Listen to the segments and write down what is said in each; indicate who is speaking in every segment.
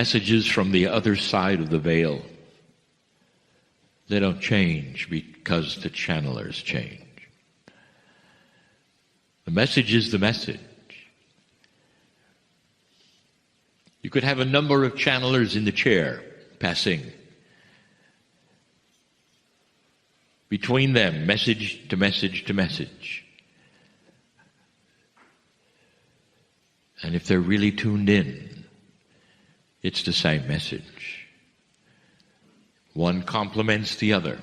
Speaker 1: Messages from the other side of the veil, they don't change because the channelers change. The message is the message. You could have a number of channelers in the chair passing. Between them, message to message to message. And if they're really tuned in, it's the same message. One complements the other.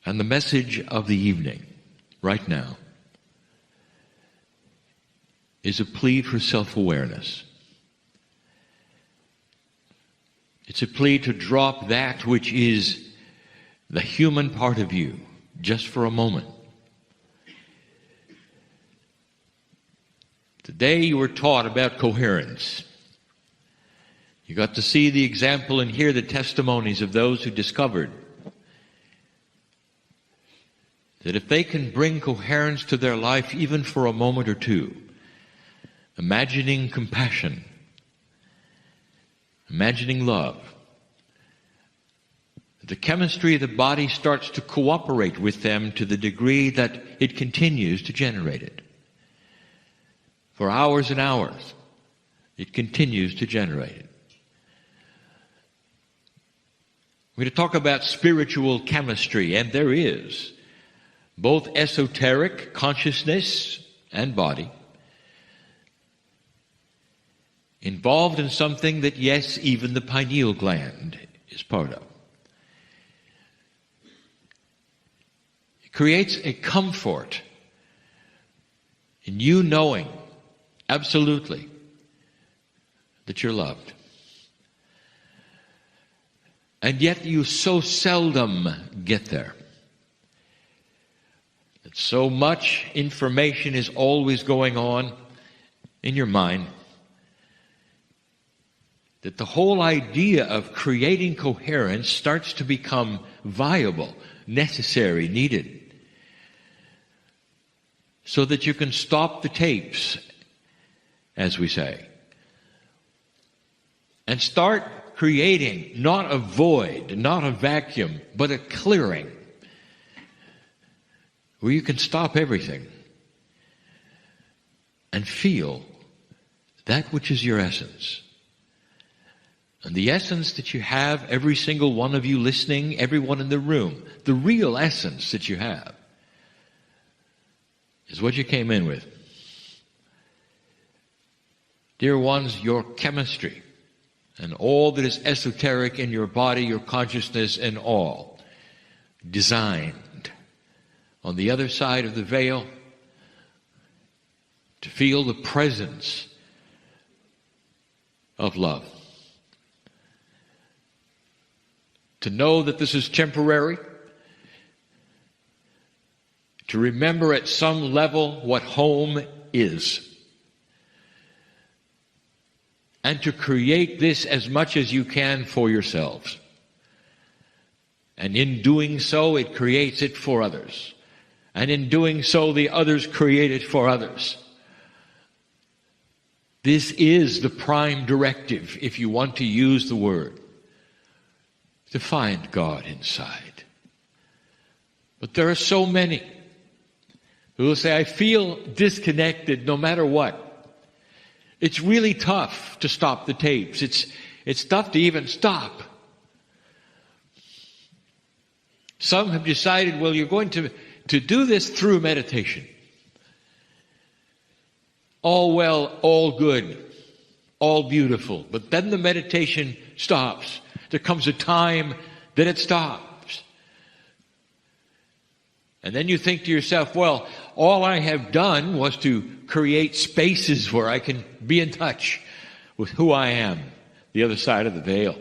Speaker 1: And the message of the evening, right now, is a plea for self-awareness. It's a plea to drop that which is the human part of you, just for a moment. Today you were taught about coherence. You got to see the example and hear the testimonies of those who discovered that if they can bring coherence to their life even for a moment or two, imagining compassion, imagining love, the chemistry of the body starts to cooperate with them to the degree that it continues to generate it. For hours and hours, it continues to generate it. We're going to talk about spiritual chemistry, and there is both esoteric consciousness and body involved in something that, yes, even the pineal gland is part of. It creates a comfort in you knowing absolutely that you're loved. And yet you so seldom get there. That so much information is always going on in your mind that the whole idea of creating coherence starts to become viable, necessary, needed, so that you can stop the tapes, as we say, and start creating not a void, not a vacuum, but a clearing where you can stop everything and feel that which is your essence. And the essence that you have, every single one of you listening, everyone in the room, the real essence that you have is what you came in with. Dear ones, your chemistry and all that is esoteric in your body, your consciousness, and all designed on the other side of the veil to feel the presence of love. To know that this is temporary. To remember at some level what home is. And to create this as much as you can for yourselves. And in doing so, it creates it for others. And in doing so, the others create it for others. This is the prime directive, if you want to use the word, to find God inside. But there are so many who will say, I feel disconnected no matter what. It's really tough to stop the tapes. It's tough to even stop. Some have decided, well, you're going to do this through meditation. All well, all good, all beautiful. But then the meditation stops. There comes a time that it stops. And then you think to yourself, well, all I have done was to create spaces where I can be in touch with who I am, the other side of the veil.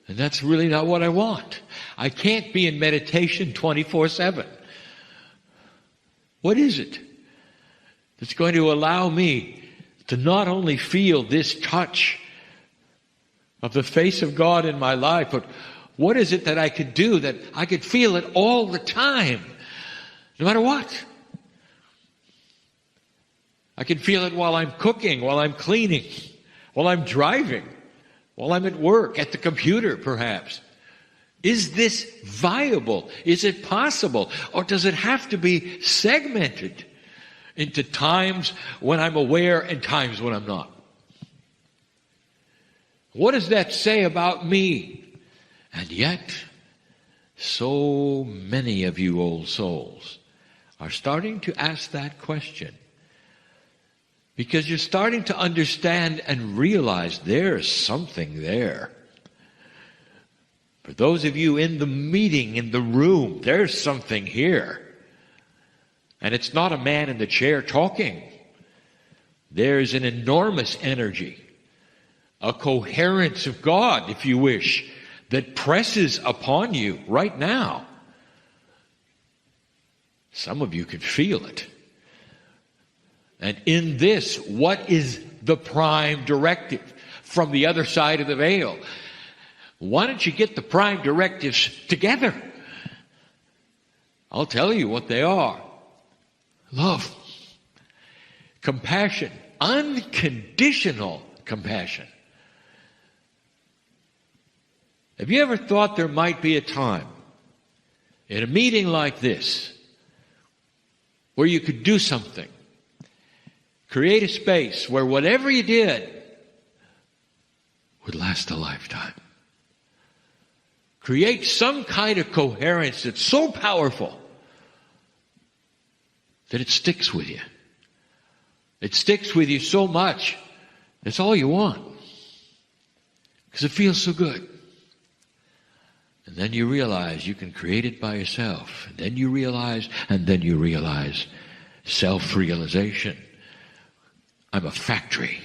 Speaker 1: And that's really not what I want. I can't be in meditation 24/7. What is it that's going to allow me to not only feel this touch of the face of God in my life, but what is it that I could do that I could feel it all the time, no matter what? I can feel it while I'm cooking, while I'm cleaning, while I'm driving, while I'm at work, at the computer perhaps. Is this viable? Is it possible? Or does it have to be segmented into times when I'm aware and times when I'm not? What does that say about me? And yet, so many of you old souls are starting to ask that question, because you're starting to understand and realize there's something there. For those of you in the meeting, in the room, there's something here. And it's not a man in the chair talking. There's an enormous energy, a coherence of God, if you wish, that presses upon you right now. Some of you can feel it. And in this, what is the prime directive from the other side of the veil? Why don't you get the prime directives together? I'll tell you what they are. Love, compassion, unconditional compassion. Have you ever thought there might be a time in a meeting like this where you could do something, create a space where whatever you did would last a lifetime? Create some kind of coherence that's so powerful that it sticks with you. It sticks with you so much, it's all you want. Because it feels so good. And then you realize you can create it by yourself. And then you realize self-realization. I'm a factory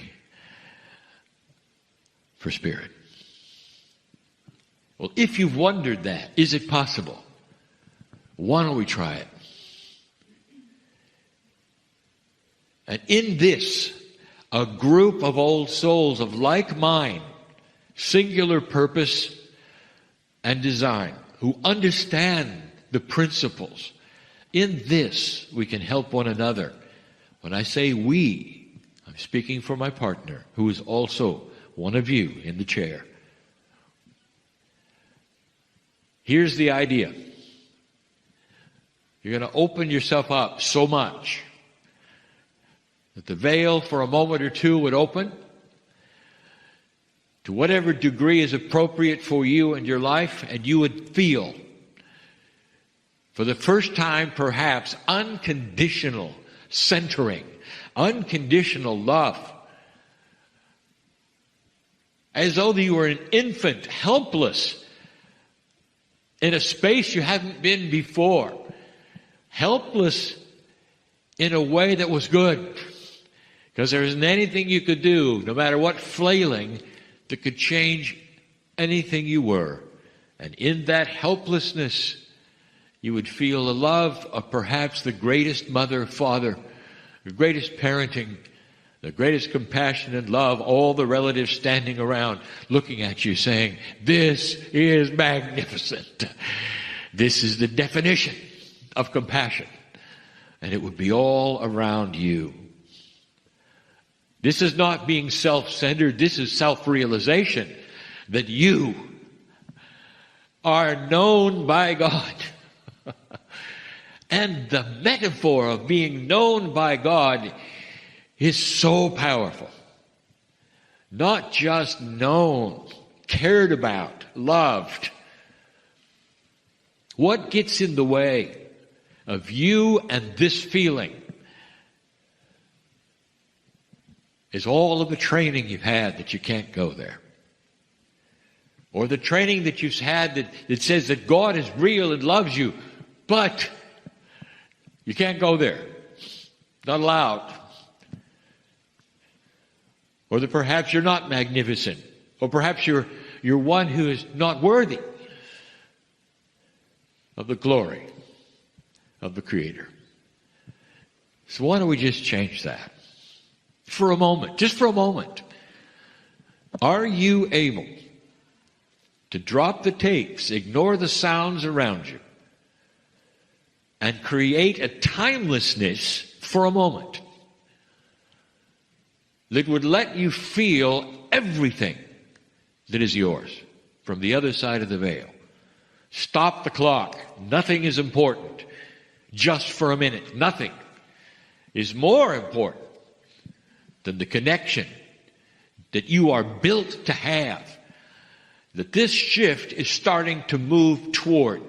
Speaker 1: for spirit. Well, if you've wondered that, is it possible? Why don't we try it? And in this, a group of old souls of like mind, singular purpose and design, who understand the principles, in this we can help one another. When I say we, I'm speaking for my partner, who is also one of you in the chair. Here's the idea. You're going to open yourself up so much that the veil for a moment or two would open to whatever degree is appropriate for you and your life, and you would feel, for the first time perhaps, unconditional centering, unconditional love, as though you were an infant, helpless, in a space you haven't been before. Helpless in a way that was good. Because there isn't anything you could do, no matter what flailing, that could change anything you were. And in that helplessness, you would feel the love of perhaps the greatest mother, father, the greatest parenting, the greatest compassion and love, all the relatives standing around looking at you saying, this is magnificent. This is the definition of compassion. And it would be all around you. This is not being self-centered. This is self-realization that you are known by God. And the metaphor of being known by God is so powerful. Not just known, cared about, loved. What gets in the way of you and this feeling is all of the training you've had that you can't go there. Or the training that you've had that says that God is real and loves you, but you can't go there. Not allowed. Or that perhaps you're not magnificent. Or perhaps you're one who is not worthy of the glory of the Creator. So why don't we just change that? For a moment, just for a moment. Are you able to drop the tapes, ignore the sounds around you, and create a timelessness for a moment that would let you feel everything that is yours from the other side of the veil. Stop the clock. Nothing is important. Just for a minute. Nothing is more important than the connection that you are built to have, that this shift is starting to move toward.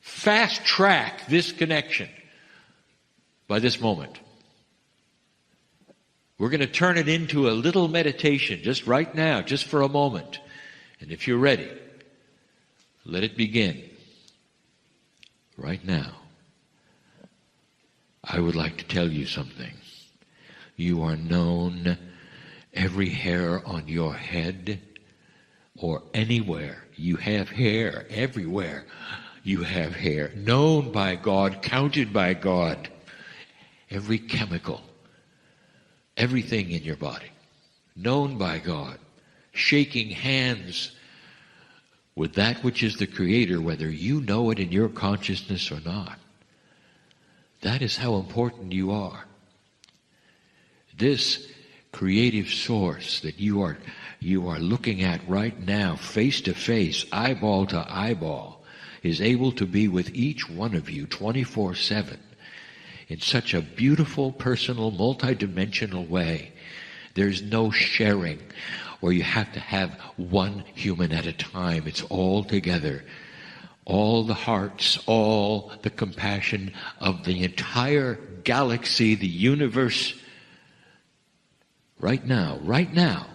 Speaker 1: Fast track this connection by this moment. We're going to turn it into a little meditation just right now, just for a moment. And if you're ready, let it begin right now. I would like to tell you something. You are known. Every hair on your head or anywhere. You have hair everywhere. You have hair. Known by God, counted by God. Every chemical, everything in your body. Known by God. Shaking hands with that which is the Creator, whether you know it in your consciousness or not. That is how important you are. This creative source that you are looking at right now, face to face, eyeball to eyeball, is able to be with each one of you 24/7 in such a beautiful, personal, multidimensional way. There's no sharing where you have to have one human at a time. It's all together. All the hearts, all the compassion of the entire galaxy, the universe, right now,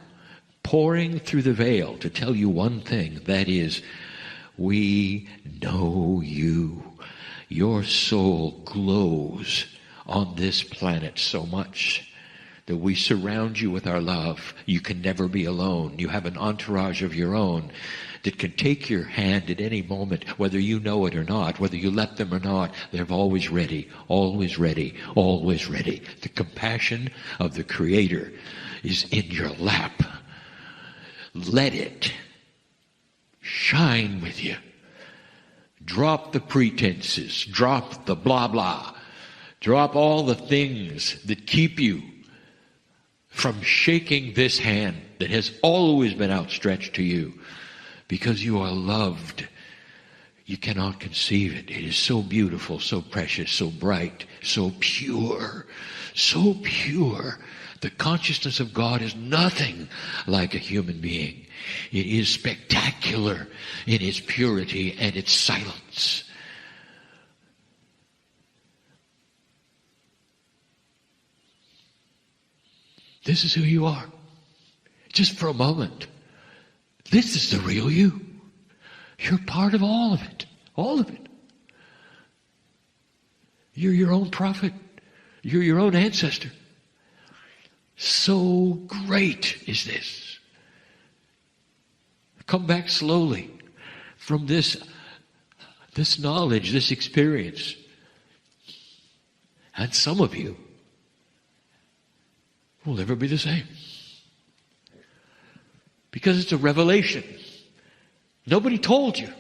Speaker 1: pouring through the veil to tell you one thing, that is, we know you. Your soul glows on this planet so much that we surround you with our love. You can never be alone. You have an entourage of your own that can take your hand at any moment, whether you know it or not, whether you let them or not. They're always ready, always ready, always ready. The compassion of the Creator is in your lap. Let it shine with you. Drop the pretenses. Drop the blah blah. Drop all the things that keep you from shaking this hand that has always been outstretched to you, because you are loved. You cannot conceive it. It is so beautiful, so precious, so bright, so pure, so pure. The consciousness of God is nothing like a human being. It is spectacular in its purity and its silence. This is who you are. Just for a moment. This is the real you. You're part of all of it. All of it. You're your own prophet. You're your own ancestor. So great is this. Come back slowly from this knowledge, this experience. And some of you will never be the same. Because it's a revelation. Nobody told you.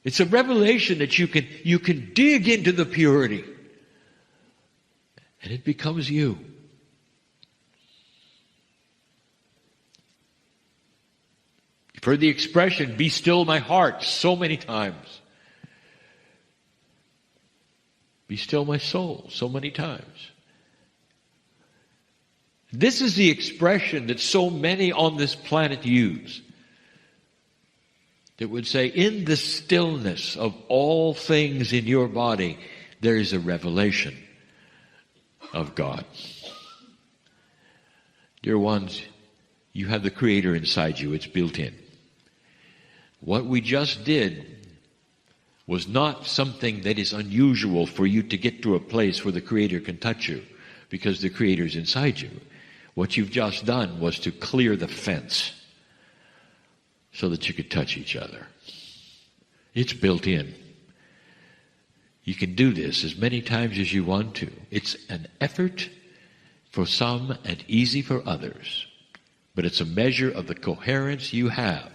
Speaker 1: It's a revelation that you can dig into the purity. And it becomes you. You've heard the expression, be still my heart, so many times. Be still my soul, so many times. This is the expression that so many on this planet use. That would say, in the stillness of all things in your body, there is a revelation of God. Dear ones, you have the Creator inside you. It's built in. What we just did was not something that is unusual for you to get to a place where the Creator can touch you, because the Creator is inside you. What you've just done was to clear the fence so that you could touch each other. It's built in. You can do this as many times as you want to. It's an effort for some and easy for others. But it's a measure of the coherence you have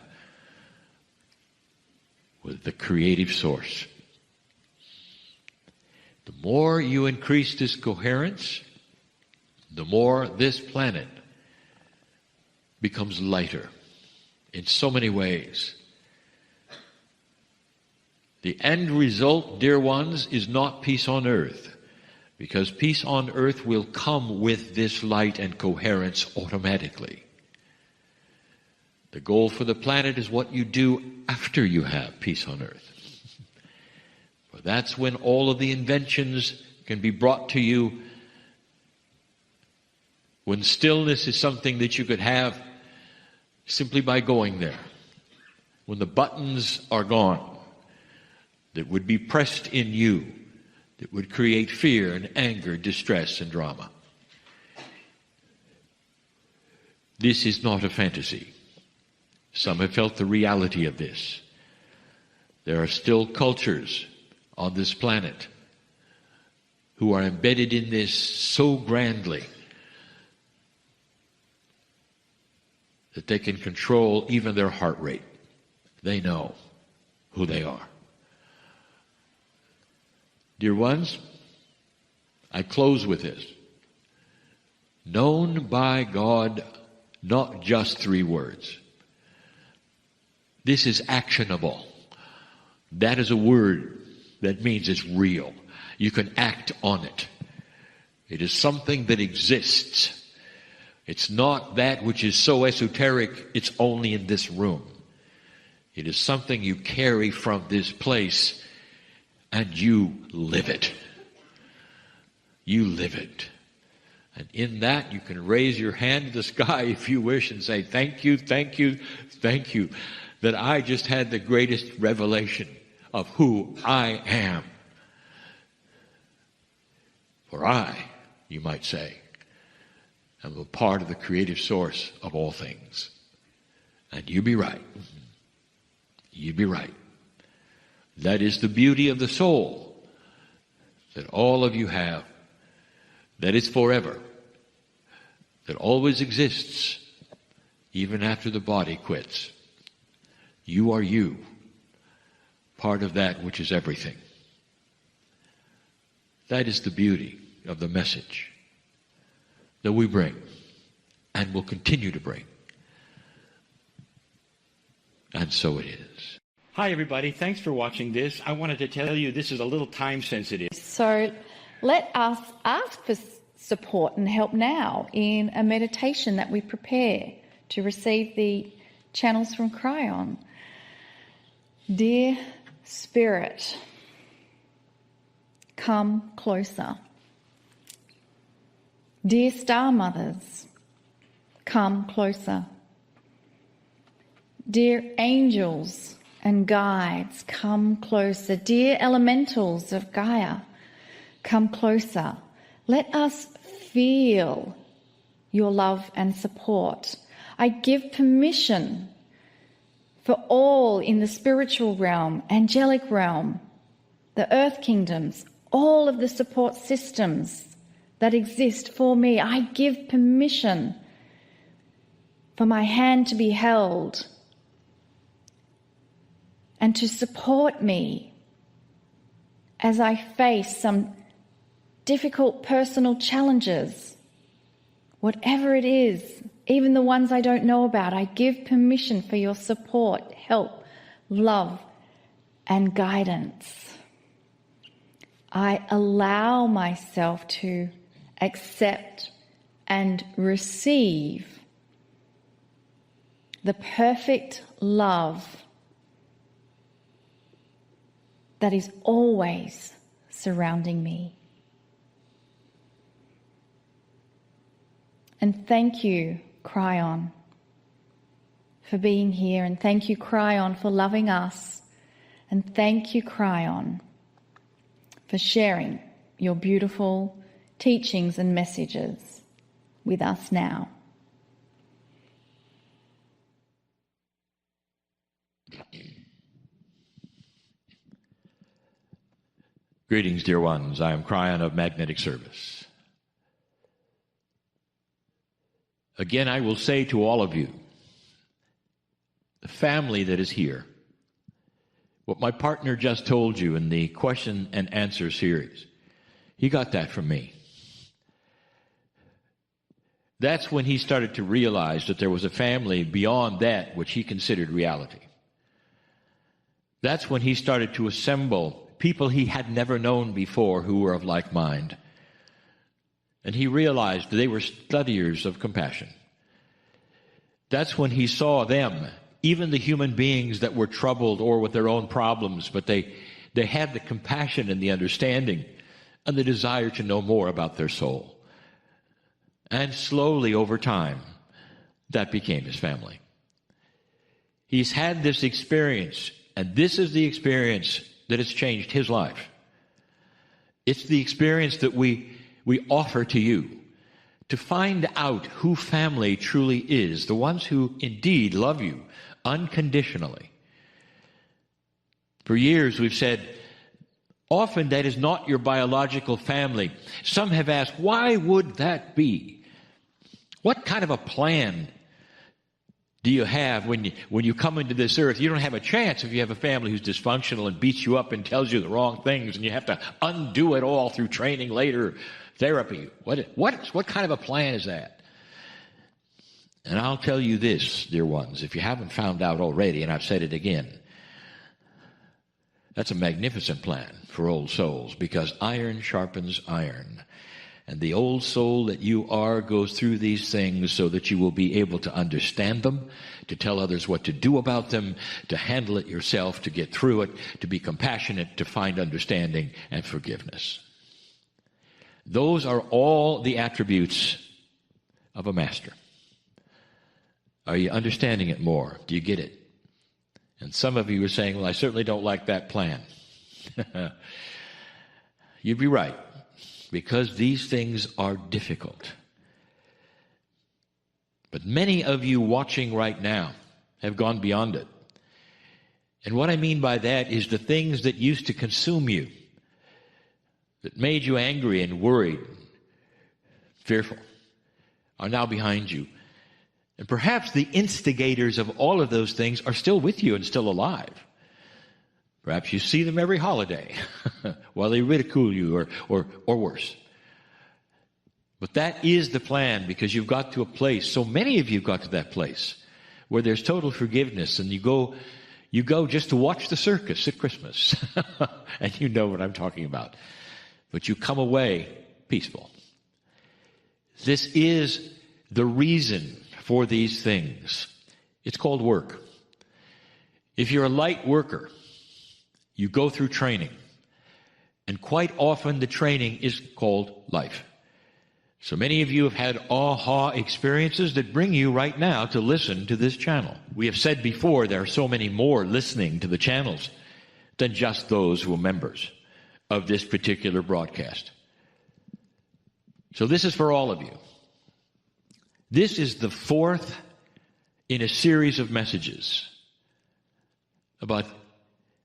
Speaker 1: with the creative source. The more you increase this coherence, the more this planet becomes lighter in so many ways. The end result, dear ones, is not peace on earth, because peace on earth will come with this light and coherence automatically. The goal for the planet is what you do after you have peace on earth. For that's when all of the inventions can be brought to you, when stillness is something that you could have simply by going there. When the buttons are gone that would be pressed in you, that would create fear and anger, distress and drama. This is not a fantasy. Some have felt the reality of this. There are still cultures on this planet who are embedded in this so grandly that they can control even their heart rate. They know who they are. Dear ones, I close with this. Known by God, not just 3 words. This is actionable. That is a word that means it's real. You can act on it. It is something that exists. It's not that which is so esoteric, it's only in this room. It is something you carry from this place, and you live it. You live it. And in that, you can raise your hand to the sky if you wish and say, thank you, thank you, thank you, that I just had the greatest revelation of who I am. For I, you might say, am a part of the creative source of all things. And you be right. You be right. That is the beauty of the soul that all of you have, that is forever, that always exists, even after the body quits. You are you, part of that which is everything. That is the beauty of the message that we bring and will continue to bring. And so it is.
Speaker 2: Hi, everybody. Thanks for watching this. I wanted to tell you this is a little time sensitive.
Speaker 3: So let us ask for support and help now in a meditation that we prepare to receive the channels from Kryon. Dear Spirit, come closer. Dear Star Mothers, come closer. Dear angels and guides, come closer. Dear elementals of Gaia, come closer. Let us feel your love and support. I give permission for all in the spiritual realm, angelic realm, the earth kingdoms, all of the support systems that exist for me. I give permission for my hand to be held and to support me as I face some difficult personal challenges. Whatever it is, even the ones I don't know about, I give permission for your support, help, love, and guidance. I allow myself to accept and receive the perfect love that is always surrounding me. And thank you, Kryon, for being here. And thank you, Kryon, for loving us. And thank you, Kryon, for sharing your beautiful teachings and messages with us now.
Speaker 1: Greetings, dear ones. I am Kryon of Magnetic Service. Again, I will say to all of you, the family that is here, what my partner just told you in the question and answer series, he got that from me. That's when he started to realize that there was a family beyond that which he considered reality. That's when he started to assemble people he had never known before who were of like mind. And he realized they were studiers of compassion. That's when he saw them, even the human beings that were troubled or with their own problems, but they had the compassion and the understanding and the desire to know more about their soul. And slowly over time, that became his family. He's had this experience, and this is the experience that has changed his life. It's the experience that we offer to you, to find out who family truly is, the ones who indeed love you unconditionally. For years we've said, often that is not your biological family. Some have asked, why would that be? What kind of a plan do you have when you come into this earth? You don't have a chance if you have a family who's dysfunctional and beats you up and tells you the wrong things, and you have to undo it all through training later, therapy. What kind of a plan is that? And I'll tell you this, dear ones, if you haven't found out already, and I've said it again, that's a magnificent plan for old souls, because iron sharpens iron. And the old soul that you are goes through these things so that you will be able to understand them, to tell others what to do about them, to handle it yourself, to get through it, to be compassionate, to find understanding and forgiveness. Those are all the attributes of a master. Are you understanding it more? Do you get it? And some of you are saying, well, I certainly don't like that plan. You'd be right, because these things are difficult. But many of you watching right now have gone beyond it. And what I mean by that is the things that used to consume you, that made you angry and worried, fearful, are now behind you. And perhaps the instigators of all of those things are still with you and still alive. Perhaps you see them every holiday while they ridicule you or worse. But that is the plan, because you've got to a place, so many of you got to that place, where there's total forgiveness, and you go just to watch the circus at Christmas. And you know what I'm talking about. But you come away peaceful. This is the reason for these things. It's called work. If you're a light worker, you go through training. And quite often the training is called life. So many of you have had aha experiences that bring you right now to listen to this channel. We have said before there are so many more listening to the channels than just those who are members of this particular broadcast. So this is for all of you. This is the fourth in a series of messages about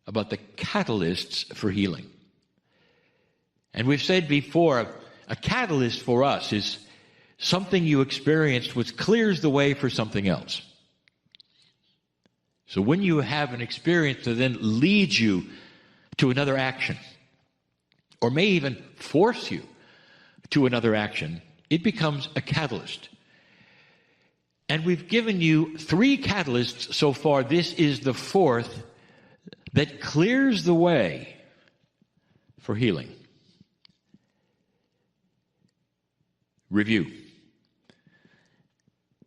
Speaker 1: the catalysts for healing. And we've said before, a catalyst for us is something you experienced which clears the way for something else. So when you have an experience that then leads you to another action, or may even force you to another action, it becomes a catalyst. And we've given you 3 catalysts so far. This is the fourth that clears the way for healing. Review.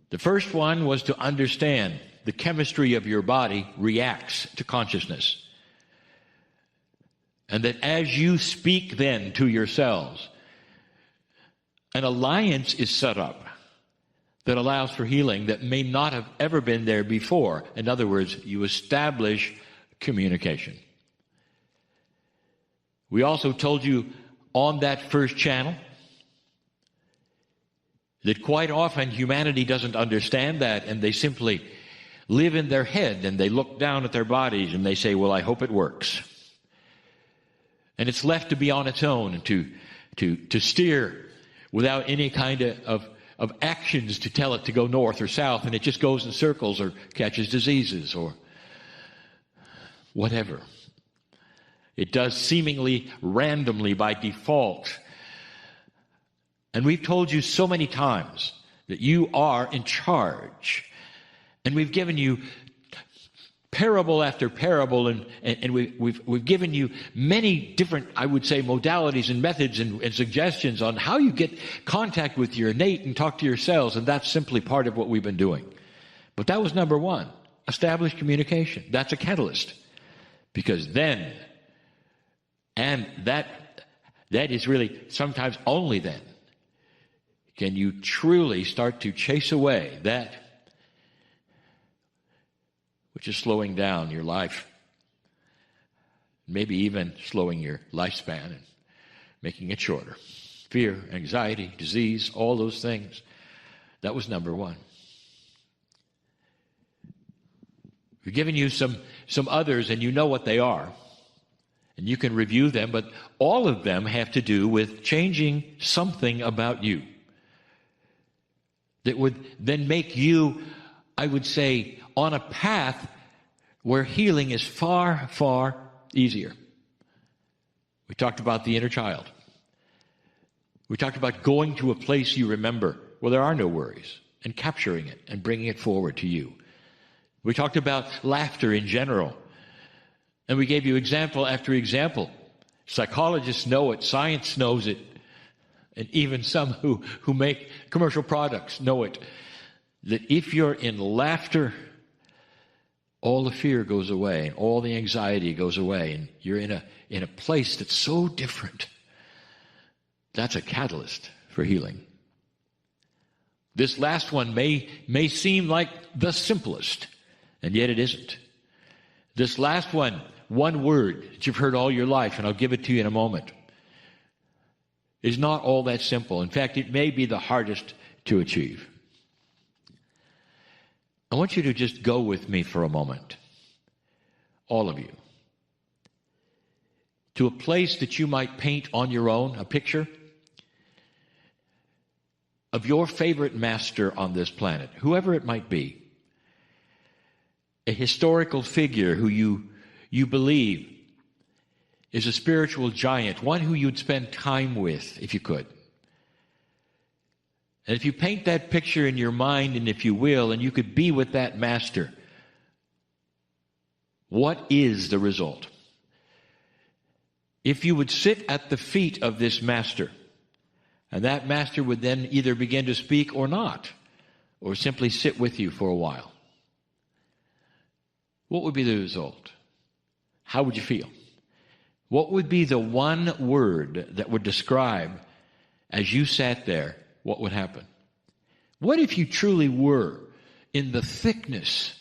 Speaker 1: The first one was to understand the chemistry of your body reacts to consciousness. And that as you speak then to yourselves, an alliance is set up that allows for healing that may not have ever been there before. In other words, you establish communication. We also told you on that first channel that quite often humanity doesn't understand that, and they simply live in their head, and they look down at their bodies and they say, well, I hope it works. And it's left to be on its own and to steer without any kind of actions to tell it to go north or south, and it just goes in circles or catches diseases or whatever. It does seemingly randomly by default. And we've told you so many times that you are in charge. And we've given you parable after parable, and we've given you many different, I would say, modalities and methods and suggestions on how you get contact with your innate and talk to yourselves, and that's simply part of what we've been doing. But that was number one, establish communication. That's a catalyst. Because then, and that is really sometimes only then, can you truly start to chase away that which is slowing down your life, maybe even slowing your lifespan and making it shorter. Fear, anxiety, disease, all those things. That was number one. We've given you some others, and you know what they are. And you can review them, but all of them have to do with changing something about you that would then make you, I would say, on a path where healing is far, far easier. We talked about the inner child. We talked about going to a place you remember where there are no worries and capturing it and bringing it forward to you. We talked about laughter in general. And we gave you example after example. Psychologists know it. Science knows it. And even some who make commercial products know it. That if you're in laughter, all the fear goes away and all the anxiety goes away, and you're in a place that's so different. That's a catalyst for healing. This last one may seem like the simplest, and yet it isn't. This last one word that you've heard all your life, and I'll give it to you in a moment, is not all that simple. In fact, it may be the hardest to achieve. I want you to just go with me for a moment, all of you, to a place that you might paint on your own, a picture of your favorite master on this planet, whoever it might be, a historical figure who you believe is a spiritual giant, one who you'd spend time with if you could. And if you paint that picture in your mind, and if you will, and you could be with that master, what is the result? If you would sit at the feet of this master, and that master would then either begin to speak or not, or simply sit with you for a while, what would be the result? How would you feel? What would be the one word that would describe, as you sat there, what would happen? What if you truly were in the thickness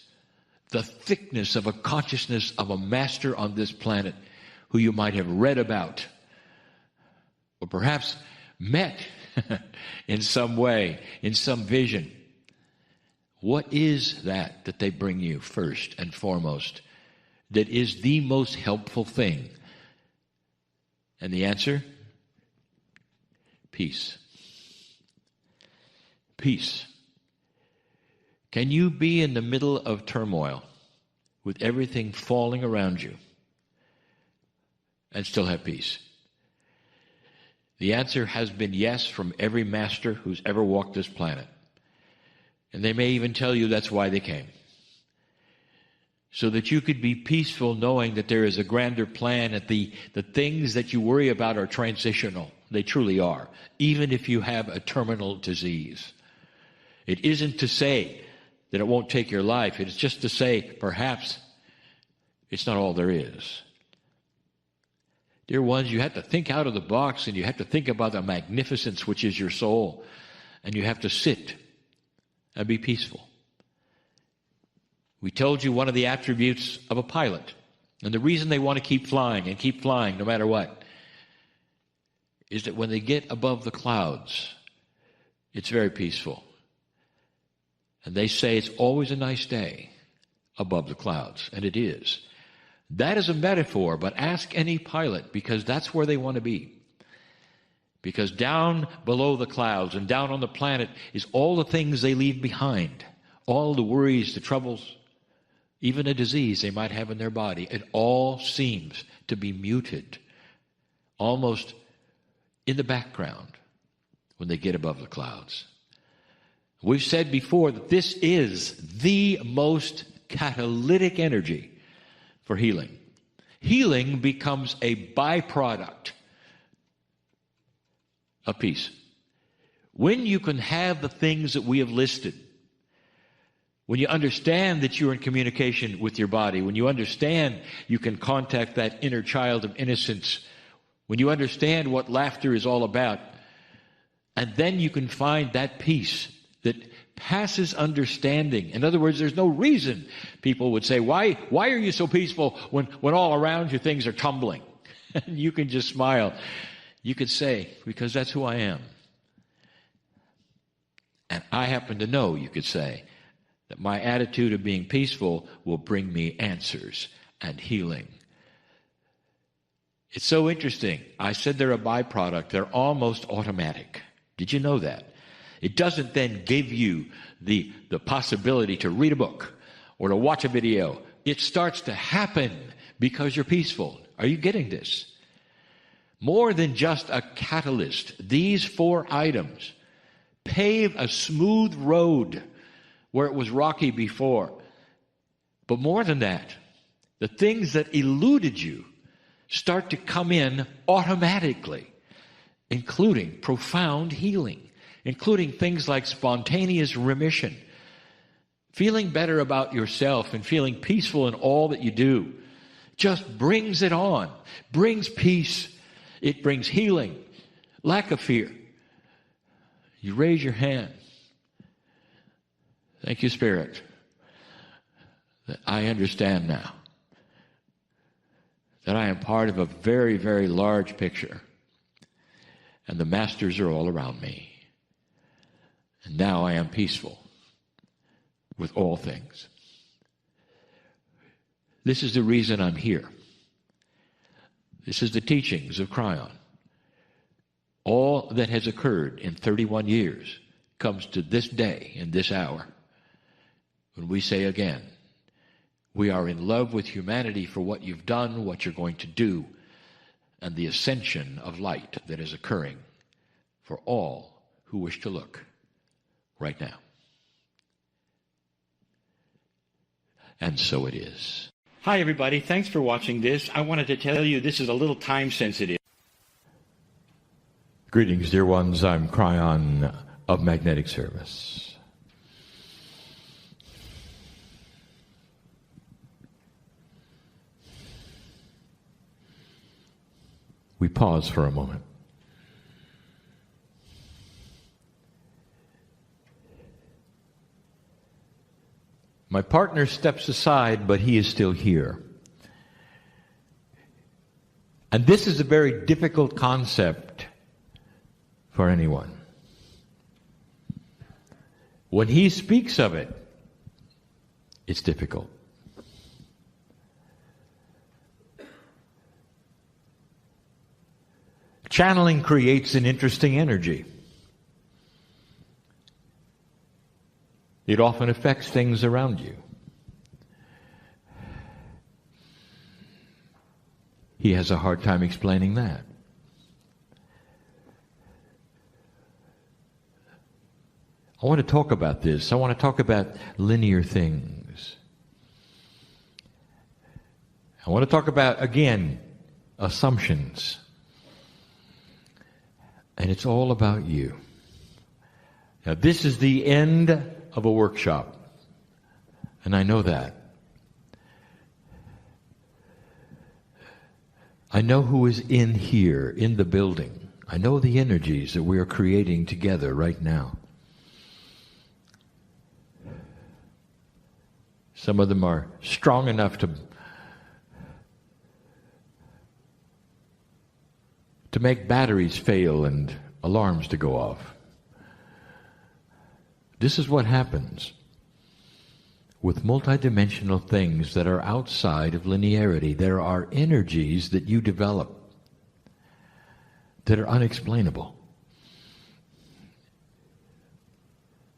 Speaker 1: of a consciousness of a master on this planet who you might have read about or perhaps met in some way, in some vision? What is that they bring you first and foremost that is the most helpful thing? And the answer? Peace. Peace. Can you be in the middle of turmoil with everything falling around you and still have peace? The answer has been yes from every master who's ever walked this planet. And they may even tell you that's why they came. So that you could be peaceful knowing that there is a grander plan, that the things that you worry about are transitional. They truly are. Even if you have a terminal disease. It isn't to say that it won't take your life. It's just to say, perhaps, it's not all there is. Dear ones, you have to think out of the box, and you have to think about the magnificence which is your soul. And you have to sit and be peaceful. We told you one of the attributes of a pilot, and the reason they want to keep flying and keep flying no matter what, is that when they get above the clouds, it's very peaceful. And they say it's always a nice day above the clouds, and it is. That is a metaphor, but ask any pilot, because that's where they want to be. Because down below the clouds and down on the planet is all the things they leave behind, all the worries, the troubles, even a disease they might have in their body. It all seems to be muted, almost in the background when they get above the clouds. We've said before that this is the most catalytic energy for healing. Healing becomes a byproduct of peace. When you can have the things that we have listed, when you understand that you're in communication with your body, when you understand you can contact that inner child of innocence, when you understand what laughter is all about, and then you can find that peace that passes understanding. In other words, there's no reason people would say, why are you so peaceful when all around you things are tumbling? And you can just smile. You could say, because that's who I am. And I happen to know, you could say, that my attitude of being peaceful will bring me answers and healing. It's so interesting. I said they're a byproduct. They're almost automatic. Did you know that? It doesn't then give you the possibility to read a book or to watch a video. It starts to happen because you're peaceful. Are you getting this? More than just a catalyst, these 4 items pave a smooth road where it was rocky before. But more than that, the things that eluded you start to come in automatically, including profound healing, including things like spontaneous remission, feeling better about yourself and feeling peaceful in all that you do. Just brings it on, brings peace. It brings healing, lack of fear. You raise your hand. Thank you, Spirit, that I understand now that I am part of a very, very large picture, and the masters are all around me. And now I am peaceful with all things. This is the reason I'm here. This is the teachings of Kryon. All that has occurred in 31 years comes to this day, in this hour, when we say again, we are in love with humanity for what you've done, what you're going to do, and the ascension of light that is occurring for all who wish to look right now. And so it is.
Speaker 2: Hi, everybody. Thanks for watching this. I wanted to tell you this is a little time sensitive.
Speaker 1: Greetings, dear ones. I'm Kryon of Magnetic Service. We pause for a moment. My partner steps aside, but he is still here. And this is a very difficult concept for anyone. When he speaks of it, it's difficult. Channeling creates an interesting energy. It often affects things around you. He has a hard time explaining that. I want to talk about this. I want to talk about linear things. I want to talk about, again, assumptions. And it's all about you. Now, this is the end of a workshop, and I know that. I know who is in here, in the building. I know the energies that we are creating together right now. Some of them are strong enough to make batteries fail and alarms to go off. This is what happens with multidimensional things that are outside of linearity. There are energies that you develop that are unexplainable.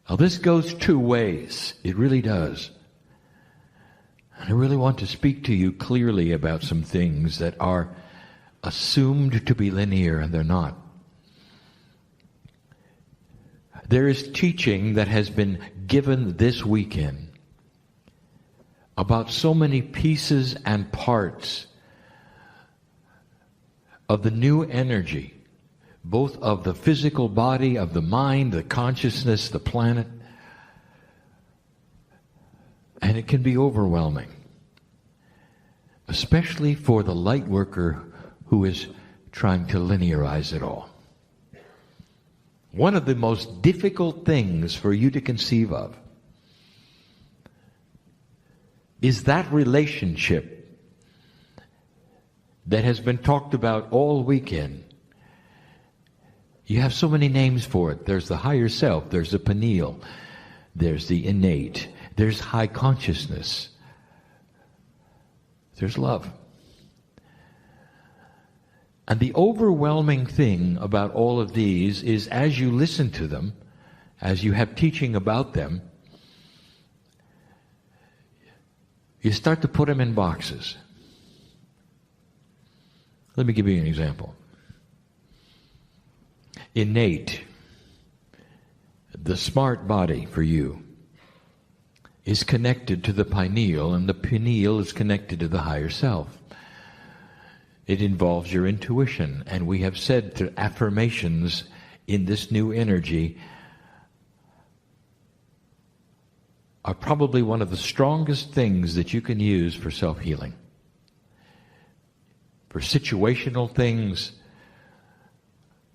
Speaker 1: Now, this goes 2 ways. It really does. And I really want to speak to you clearly about some things that are assumed to be linear, and they're not. There is teaching that has been given this weekend about so many pieces and parts of the new energy, both of the physical body, of the mind, the consciousness, the planet. And it can be overwhelming, especially for the light worker who is trying to linearize it all. One of the most difficult things for you to conceive of is that relationship that has been talked about all weekend. You have so many names for it. There's the higher self, there's the pineal, there's the innate, there's high consciousness, there's love. And the overwhelming thing about all of these is, as you listen to them, as you have teaching about them, you start to put them in boxes. Let me give you an example. Innate, the smart body for you, is connected to the pineal, and the pineal is connected to the higher self. It involves your intuition, and we have said through affirmations in this new energy are probably one of the strongest things that you can use for self-healing. For situational things,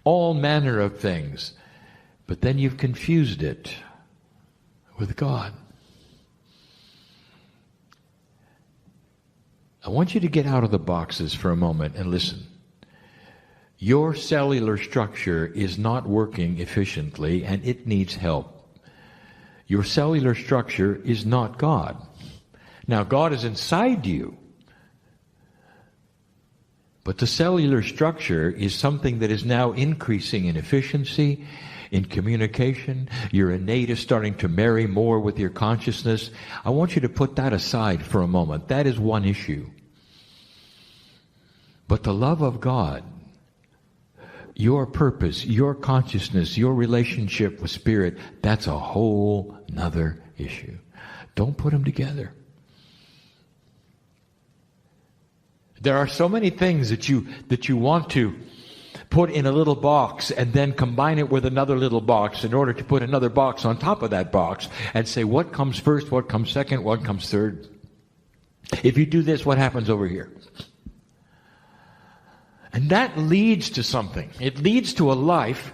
Speaker 1: all manner of things. But then you've confused it with God. I want you to get out of the boxes for a moment and listen. Your cellular structure is not working efficiently, and it needs help. Your cellular structure is not God. Now, God is inside you, but the cellular structure is something that is now increasing in efficiency, in communication. Your innate is starting to marry more with your consciousness. I want you to put that aside for a moment. That is one issue. But the love of God, your purpose, your consciousness, your relationship with Spirit, that's a whole nother issue. Don't put them together. There are so many things that you want to put in a little box and then combine it with another little box in order to put another box on top of that box and say, what comes first, what comes second, what comes third? If you do this, what happens over here? And that leads to something. It leads to a life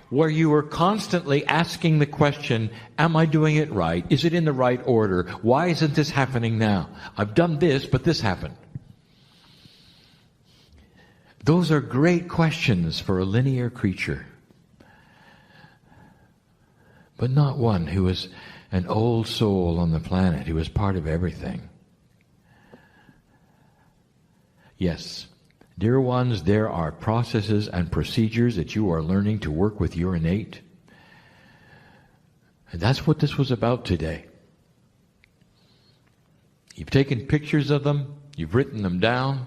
Speaker 1: where you are constantly asking the question, am I doing it right? Is it in the right order? Why isn't this happening now? I've done this, but this happened. Those are great questions for a linear creature, but not one who is an old soul on the planet, who is part of everything. Yes, dear ones, there are processes and procedures that you are learning to work with your innate. And that's what this was about today. You've taken pictures of them, you've written them down,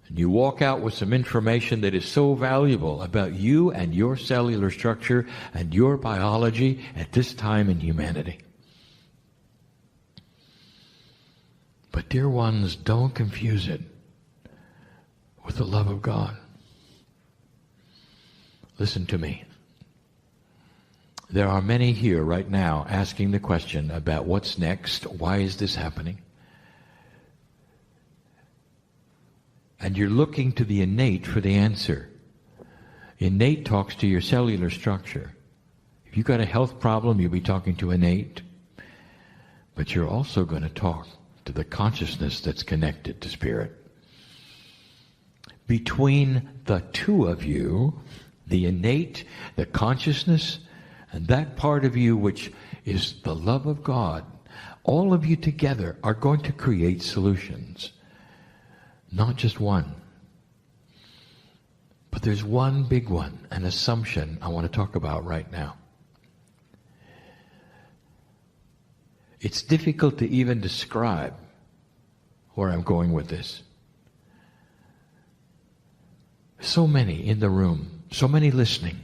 Speaker 1: and you walk out with some information that is so valuable about you and your cellular structure and your biology at this time in humanity. But dear ones, don't confuse it with the love of God. Listen to me. There are many here right now asking the question about what's next, why is this happening? And you're looking to the innate for the answer. Innate talks to your cellular structure. If you've got a health problem, you'll be talking to innate. But you're also going to talk to the consciousness that's connected to Spirit. Between the two of you, the innate, the consciousness, and that part of you which is the love of God, all of you together are going to create solutions. Not just one. But there's one big one, an assumption I want to talk about right now. It's difficult to even describe where I'm going with this. So many in the room, so many listening.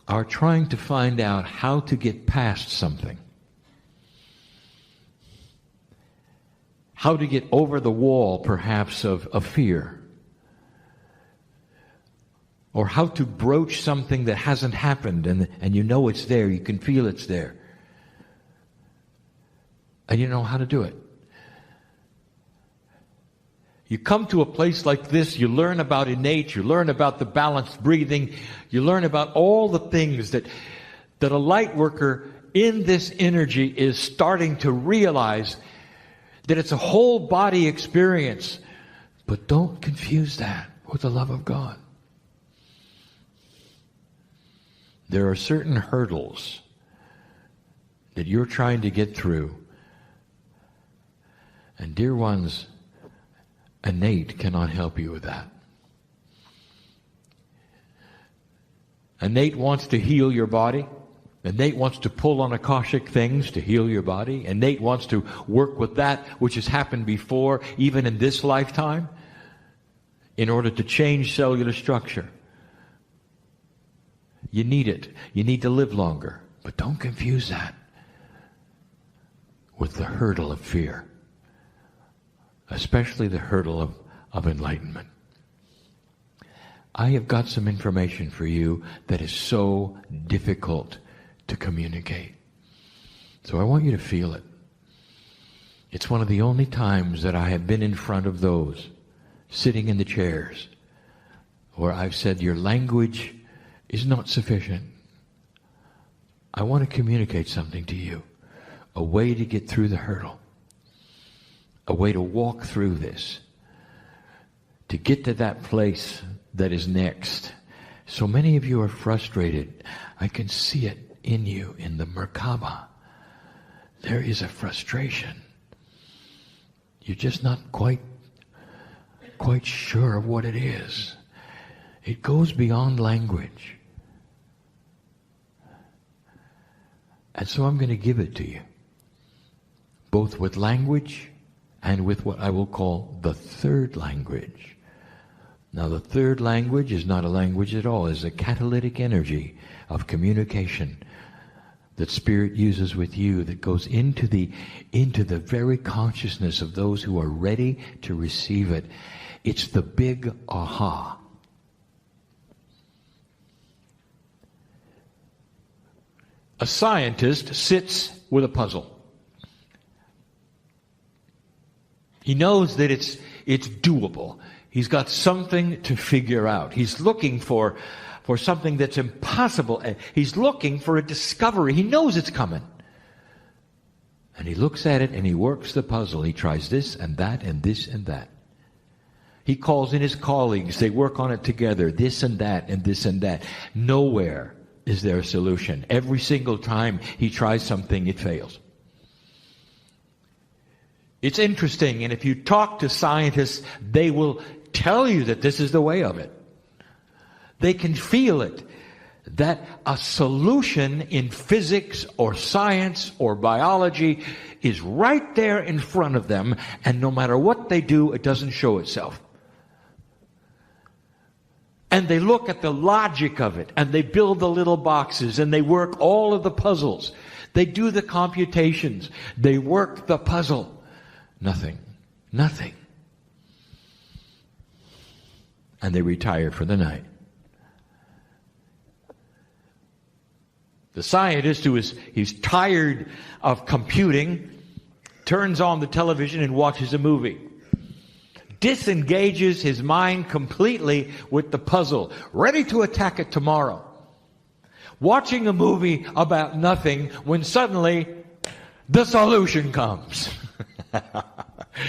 Speaker 1: are trying to find out how to get past something. How to get over the wall, perhaps, of fear. Or how to broach something that hasn't happened and you know it's there, you can feel it's there. And you know how to do it. You come to a place like this, you learn about innate, you learn about the balanced breathing, you learn about all the things that a light worker in this energy is starting to realize that it's a whole body experience. But don't confuse that with the love of God. There are certain hurdles that you're trying to get through. And dear ones, innate cannot help you with that. Innate wants to heal your body. Innate wants to pull on Akashic things to heal your body. Innate wants to work with that which has happened before, even in this lifetime, in order to change cellular structure. You need it. You need to live longer. But don't confuse that with the hurdle of fear, especially the hurdle of enlightenment. I have got some information for you that is so difficult to communicate. So I want you to feel it. It's one of the only times that I have been in front of those sitting in the chairs where I've said, your language is not sufficient. I want to communicate something to you. A way to get through the hurdle. A way to walk through this. To get to that place that is next. So many of you are frustrated. I can see it in you, in the Merkaba. There is a frustration. You're just not quite sure of what it is. It goes beyond language. And so I'm going to give it to you. Both with language and with what I will call the third language. Now the third language is not a language at all. It's a catalytic energy of communication that Spirit uses with you, that goes into the very consciousness of those who are ready to receive it. It's the big aha. A scientist sits with a puzzle. He knows that it's doable. He's got something to figure out. He's looking for something that's impossible. He's looking for a discovery. He knows it's coming. And he looks at it and he works the puzzle. He tries this and that and this and that. He calls in his colleagues. They work on it together. This and that and this and that. Nowhere is there a solution. Every single time he tries something, it fails. It's interesting, and if you talk to scientists, they will tell you that this is the way of it. They can feel it, that a solution in physics or science or biology is right there in front of them, and no matter what they do, it doesn't show itself. And they look at the logic of it, and they build the little boxes, and they work all of the puzzles. They do the computations. They work the puzzle. Nothing. Nothing. And they retire for the night. The scientist he's tired of computing, turns on the television and watches a movie. Disengages his mind completely with the puzzle, ready to attack it tomorrow. Watching a movie about nothing when suddenly the solution comes.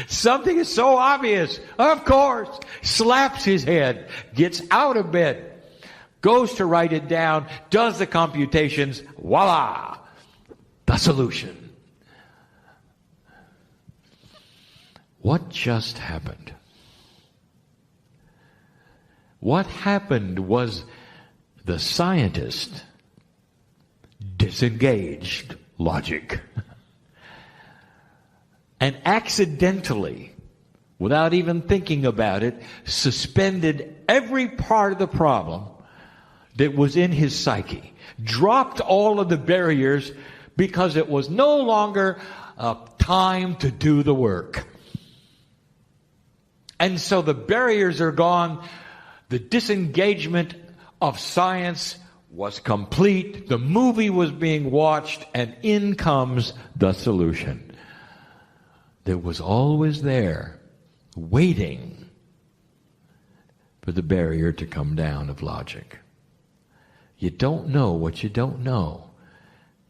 Speaker 1: Something is so obvious, of course. Slaps his head, gets out of bed, goes to write it down, does the computations, voila, the solution. What just happened? What happened was the scientist disengaged logic. And accidentally, without even thinking about it, suspended every part of the problem that was in his psyche, dropped all of the barriers because it was no longer time to do the work. And so the barriers are gone. The disengagement of science was complete. The movie was being watched, and in comes the solution that was always there, waiting for the barrier to come down of logic. You don't know what you don't know.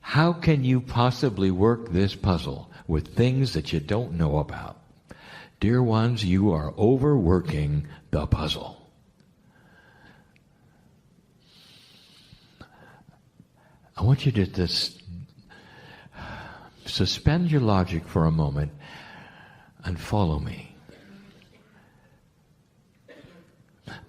Speaker 1: How can you possibly work this puzzle with things that you don't know about? Dear ones, you are overworking the puzzle. I want you to just suspend your logic for a moment and follow me.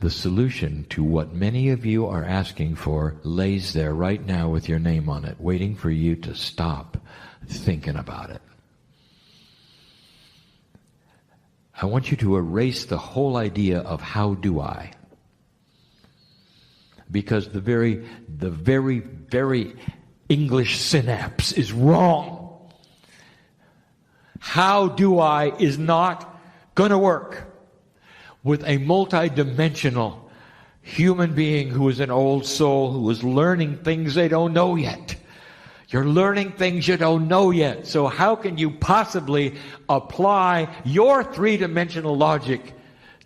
Speaker 1: The solution to what many of you are asking for lays there right now with your name on it, waiting for you to stop thinking about it. I want you to erase the whole idea of how do I? Because the very English synapse is wrong. How do I is not going to work with a multidimensional human being who is an old soul who is learning things they don't know yet. You're learning things you don't know yet. So how can you possibly apply your three-dimensional logic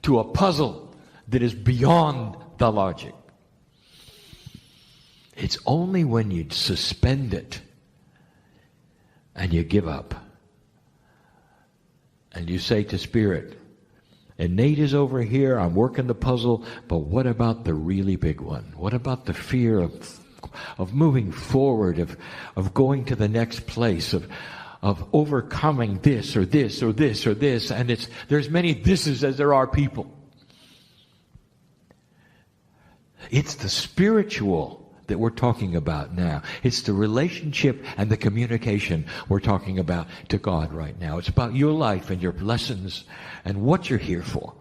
Speaker 1: to a puzzle that is beyond the logic? It's only when you suspend it and you give up and you say to Spirit, and Nate is over here, I'm working the puzzle, but what about the really big one? What about the fear of moving forward, of going to the next place, of overcoming this or this or this or this, and there's many thises as there are people. It's the spiritual that we're talking about now. It's the relationship and the communication we're talking about to God right now. It's about your life and your lessons and what you're here for.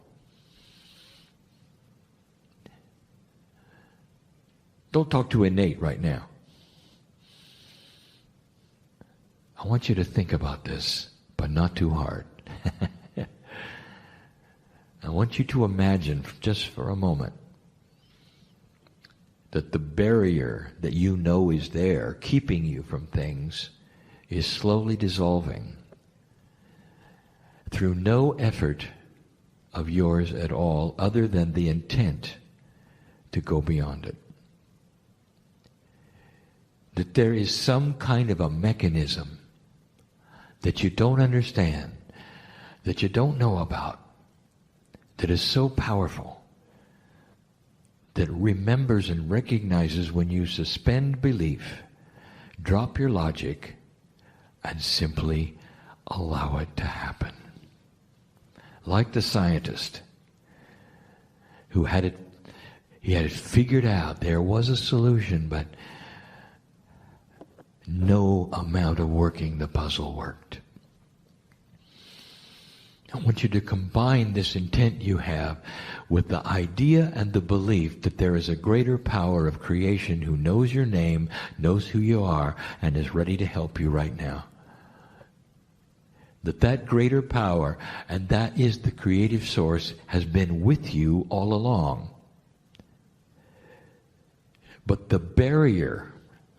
Speaker 1: Don't talk to innate right now. I want you to think about this, but not too hard. I want you to imagine, just for a moment, that the barrier that you know is there, keeping you from things, is slowly dissolving through no effort of yours at all, other than the intent to go beyond it. That there is some kind of a mechanism that you don't understand, that you don't know about, that is so powerful, that remembers and recognizes when you suspend belief, drop your logic, and simply allow it to happen. Like the scientist who had it figured out. There was a solution, but no amount of working the puzzle worked. I want you to combine this intent you have with the idea and the belief that there is a greater power of creation who knows your name, knows who you are, and is ready to help you right now. That greater power, and that is the creative source, has been with you all along. But the barrier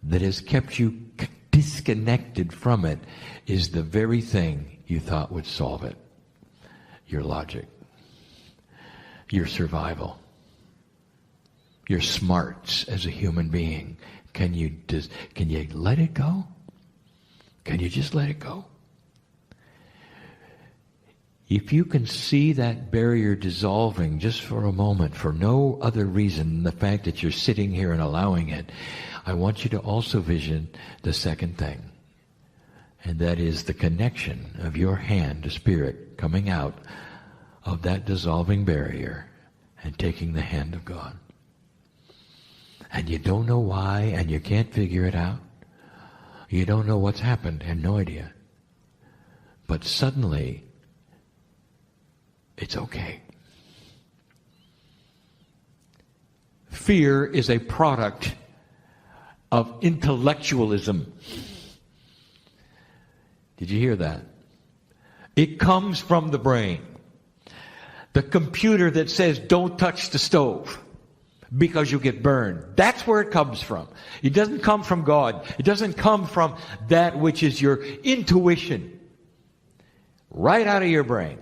Speaker 1: that has kept you disconnected from it is the very thing you thought would solve it. Your logic, your survival, your smarts as a human being. Can you let it go? Can you just let it go? If you can see that barrier dissolving just for a moment, for no other reason than the fact that you're sitting here and allowing it, I want you to also vision the second thing. And that is the connection of your hand to Spirit coming out of that dissolving barrier and taking the hand of God. And you don't know why, and you can't figure it out. You don't know what's happened, have no idea. But suddenly, it's okay. Fear is a product of intellectualism. Did you hear that? It comes from the brain. The computer that says don't touch the stove because you get burned. That's where it comes from. It doesn't come from God. It doesn't come from that which is your intuition. Right out of your brain.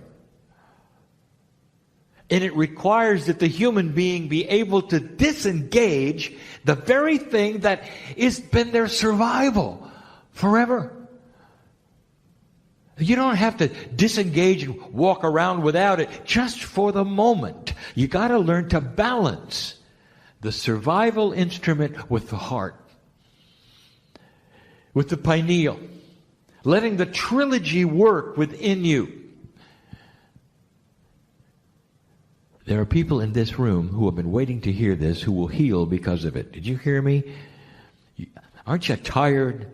Speaker 1: And it requires that the human being be able to disengage the very thing that has been their survival forever. You don't have to disengage and walk around without it just for the moment. You got to learn to balance the survival instrument with the heart, with the pineal, letting the trilogy work within you. There are people in this room who have been waiting to hear this who will heal because of it. Did you hear me? Aren't you tired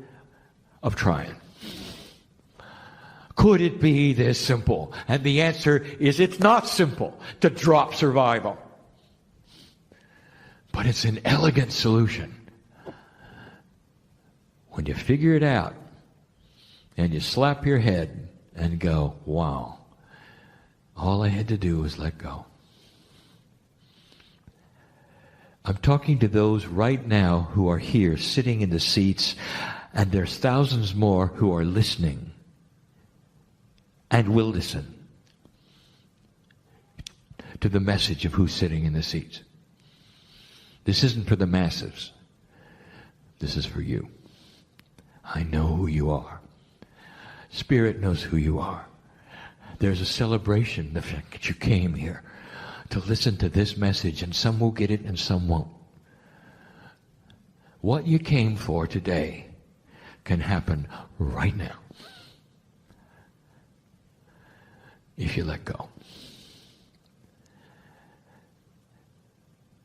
Speaker 1: of trying? Could it be this simple? And the answer is it's not simple to drop survival. But it's an elegant solution. When you figure it out and you slap your head and go, wow, all I had to do was let go. I'm talking to those right now who are here sitting in the seats, and there's thousands more who are listening and will listen to the message of who's sitting in the seats. This isn't for the masses. This is for you. I know who you are. Spirit knows who you are. There's a celebration, the fact that you came here to listen to this message, and some will get it and some won't. What you came for today can happen right now if you let go.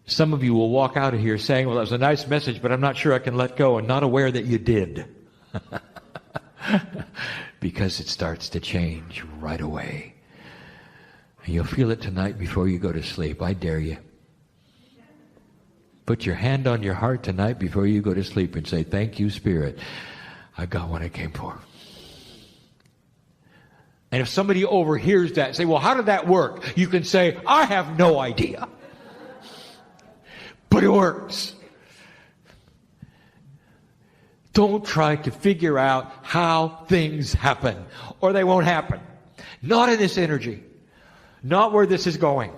Speaker 1: Some of you will walk out of here saying, well, that was a nice message, but I'm not sure I can let go, and not aware that you did. Because it starts to change right away. And you'll feel it tonight before you go to sleep. I dare you. Put your hand on your heart tonight before you go to sleep and say, thank you, Spirit. I got what I came for. And if somebody overhears that and say, well, how did that work? You can say, I have no idea. But it works. Don't try to figure out how things happen, or they won't happen. Not in this energy. Not where this is going.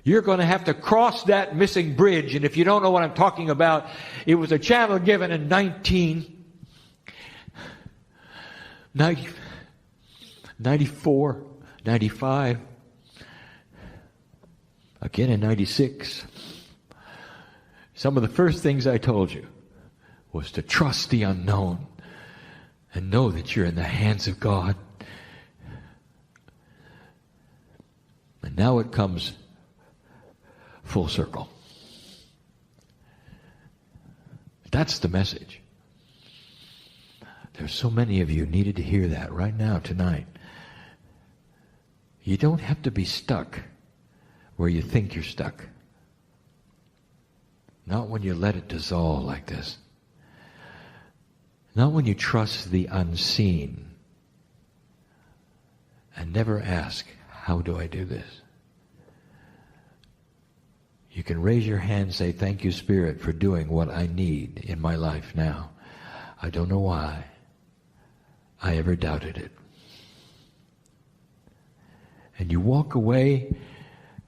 Speaker 1: You're going to have to cross that missing bridge, and if you don't know what I'm talking about, it was a channel given in 1994, 95, again in 96. Some of the first things I told you was to trust the unknown and know that you're in the hands of God. And now it comes full circle. That's the message. There's so many of you needed to hear that right now, tonight. You don't have to be stuck where you think you're stuck. Not when you let it dissolve like this. Not when you trust the unseen and never ask, how do I do this? You can raise your hand and say, thank you, Spirit, for doing what I need in my life now. I don't know why I ever doubted it. And you walk away,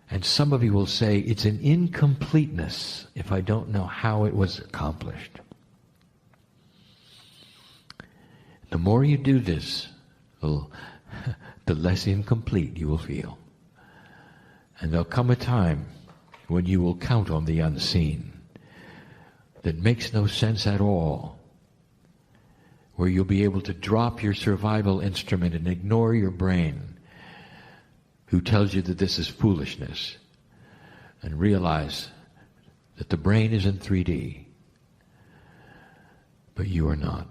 Speaker 1: and some of you will say, it's an incompleteness if I don't know how it was accomplished. The more you do this, the less incomplete you will feel. And there'll come a time when you will count on the unseen that makes no sense at all, where you'll be able to drop your survival instrument and ignore your brain, who tells you that this is foolishness, and realize that the brain is in 3D, but you are not.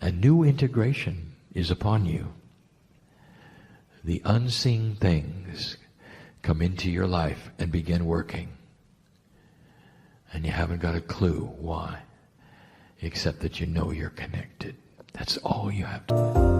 Speaker 1: A new integration is upon you. The unseen things come into your life and begin working. And you haven't got a clue why, except that you know you're connected. That's all you have to do.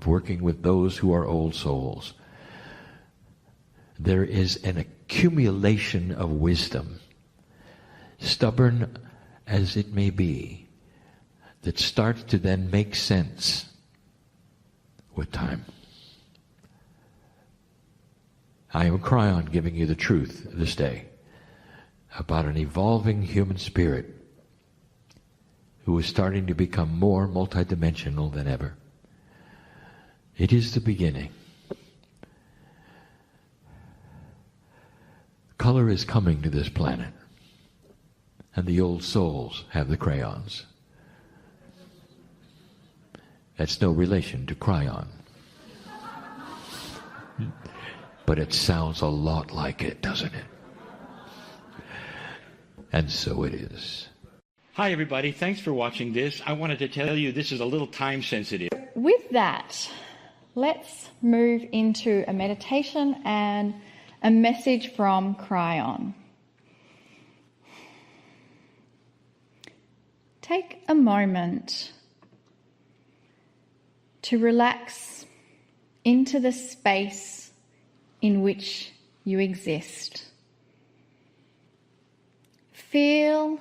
Speaker 1: Working with those who are old souls. There is an accumulation of wisdom, stubborn as it may be, that starts to then make sense with time. I am Kryon giving you the truth this day about an evolving human spirit who is starting to become more multidimensional than ever. It is the beginning. Color is coming to this planet, and the old souls have the crayons. That's no relation to Kryon. But it sounds a lot like it, doesn't it? And so it is.
Speaker 2: Hi, everybody. Thanks for watching this. I wanted to tell you this is a little time sensitive.
Speaker 3: With that, let's move into a meditation and a message from Kryon. Take a moment to relax into the space in which you exist. Feel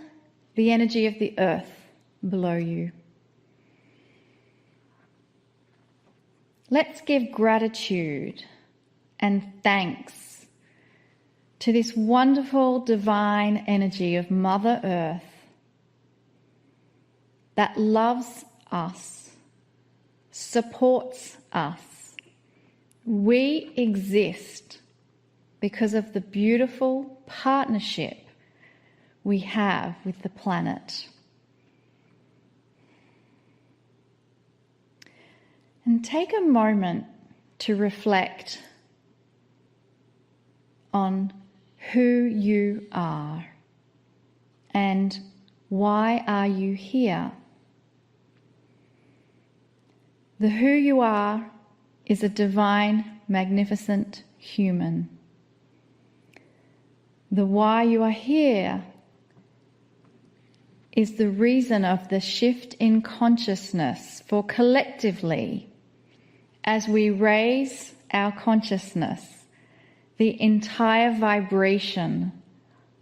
Speaker 3: the energy of the earth below you. Let's give gratitude and thanks to this wonderful divine energy of Mother Earth that loves us, supports us. We exist because of the beautiful partnership we have with the planet. And take a moment to reflect on who you are and why are you here. The who you are is a divine, magnificent human. The why you are here is the reason of the shift in consciousness for collectively, as we raise our consciousness, the entire vibration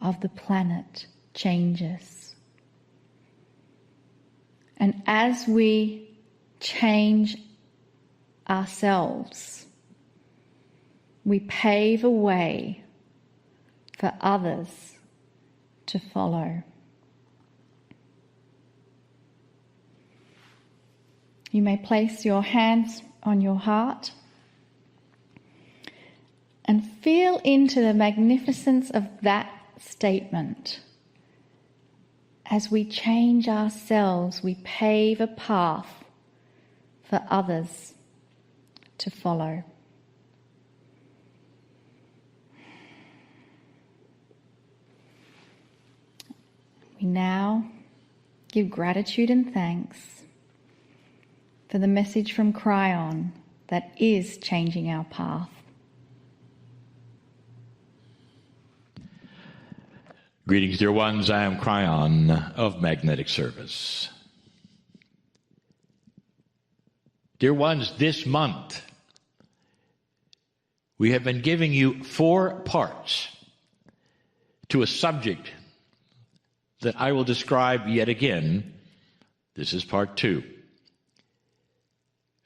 Speaker 3: of the planet changes. And as we change ourselves, we pave a way for others to follow. You may place your hands on your heart and feel into the magnificence of that statement. As we change ourselves, we pave a path for others to follow. We now give gratitude and thanks for the message from Kryon that is changing our path.
Speaker 1: Greetings, dear ones. I am Kryon of Magnetic Service. Dear ones, this month we have been giving you 4 parts to a subject that I will describe yet again. This is part 2.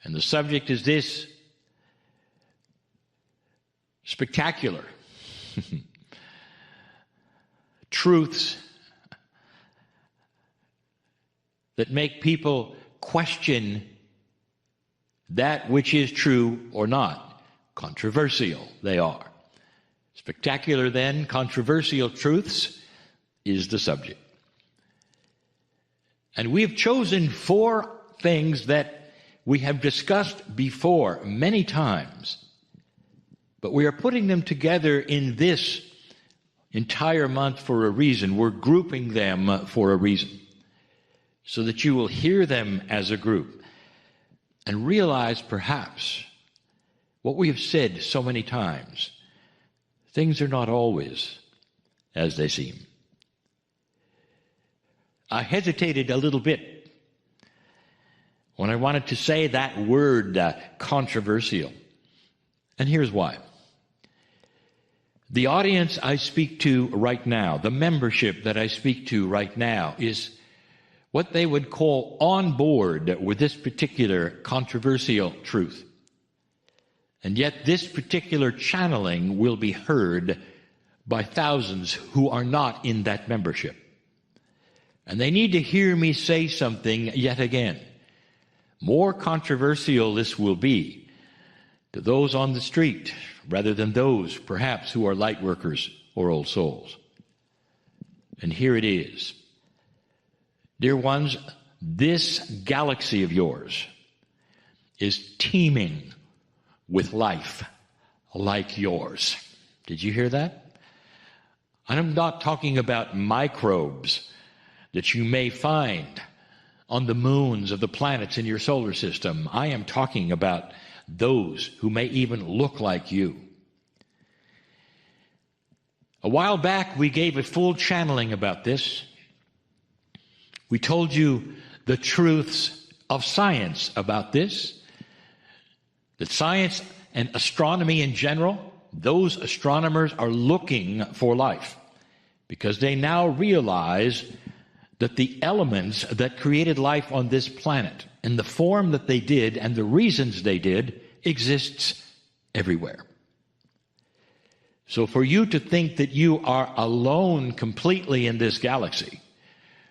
Speaker 1: And the subject is this: spectacular truths that make people question that which is true or not. Controversial they are. Spectacular, then, controversial truths is the subject. And we have chosen 4 things that we have discussed before many times, but we are putting them together in this entire month for a reason. We're grouping them for a reason, so that you will hear them as a group and realize perhaps what we have said so many times: things are not always as they seem. I hesitated a little bit when I wanted to say that word, controversial. And here's why. The audience I speak to right now, the membership that I speak to right now, is what they would call on board with this particular controversial truth. And yet this particular channeling will be heard by thousands who are not in that membership. And they need to hear me say something yet again. More controversial this will be to those on the street rather than those, perhaps, who are light workers or old souls. And here it is. Dear ones, this galaxy of yours is teeming with life like yours. Did you hear that? I'm not talking about microbes that you may find on the moons of the planets in your solar system. I am talking about those who may even look like you. A while back, we gave a full channeling about this. We told you the truths of science about this, that science and astronomy in general, those astronomers are looking for life because they now realize that the elements that created life on this planet in the form that they did and the reasons they did exists everywhere. So for you to think that you are alone completely in this galaxy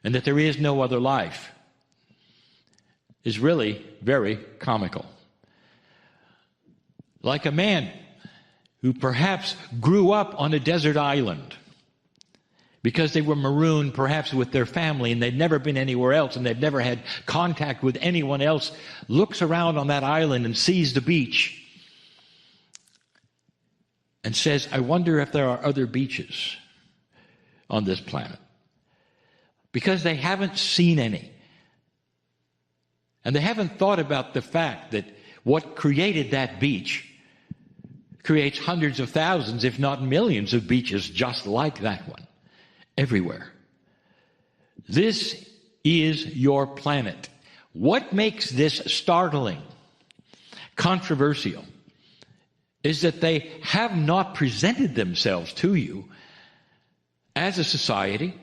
Speaker 1: and that there is no other life is really very comical. Like a man who perhaps grew up on a desert island because they were marooned perhaps with their family and they'd never been anywhere else and they've never had contact with anyone else, looks around on that island and sees the beach and says, I wonder if there are other beaches on this planet. Because they haven't seen any. And they haven't thought about the fact that what created that beach creates hundreds of thousands, if not millions, of beaches just like that one, everywhere. This is your planet. What makes this startling, controversial, is that they have not presented themselves to you as a society,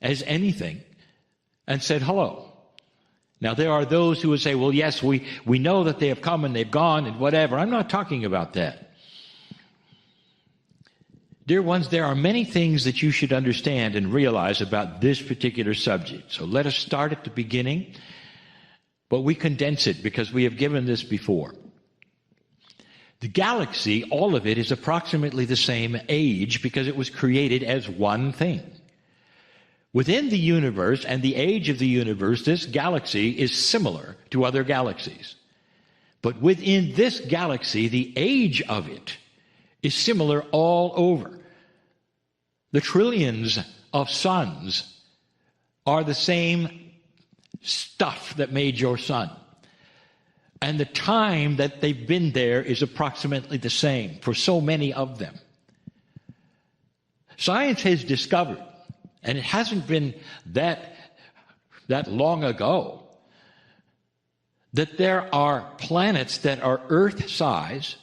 Speaker 1: as anything, and said, hello. Now, there are those who would say, well, yes, we know that they have come and they've gone and whatever. I'm not talking about that. Dear ones, there are many things that you should understand and realize about this particular subject. So let us start at the beginning, but we condense it because we have given this before. The galaxy, all of it, is approximately the same age because it was created as one thing. Within the universe and the age of the universe, this galaxy is similar to other galaxies. But within this galaxy, the age of it is similar all over. The trillions of suns are the same stuff that made your sun. And the time that they've been there is approximately the same for so many of them. Science has discovered, and it hasn't been that long ago, that there are planets that are Earth-size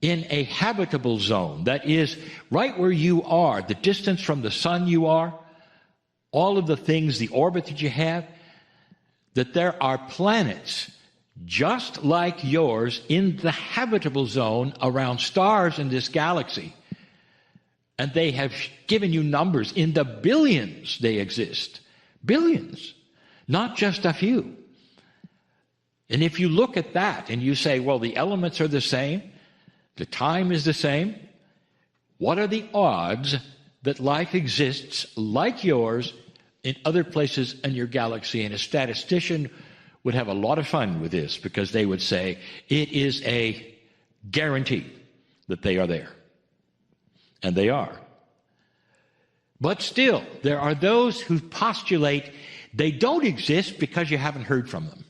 Speaker 1: in a habitable zone. That is, right where you are, the distance from the sun you are, all of the things, the orbit that you have, that there are planets just like yours in the habitable zone around stars in this galaxy. And they have given you numbers. In the billions they exist. Billions. Not just a few. And if you look at that and you say, well, the elements are the same, the time is the same, what are the odds that life exists like yours in other places in your galaxy? And a statistician would have a lot of fun with this, because they would say it is a guarantee that they are there. And they are. But still, there are those who postulate they don't exist because you haven't heard from them.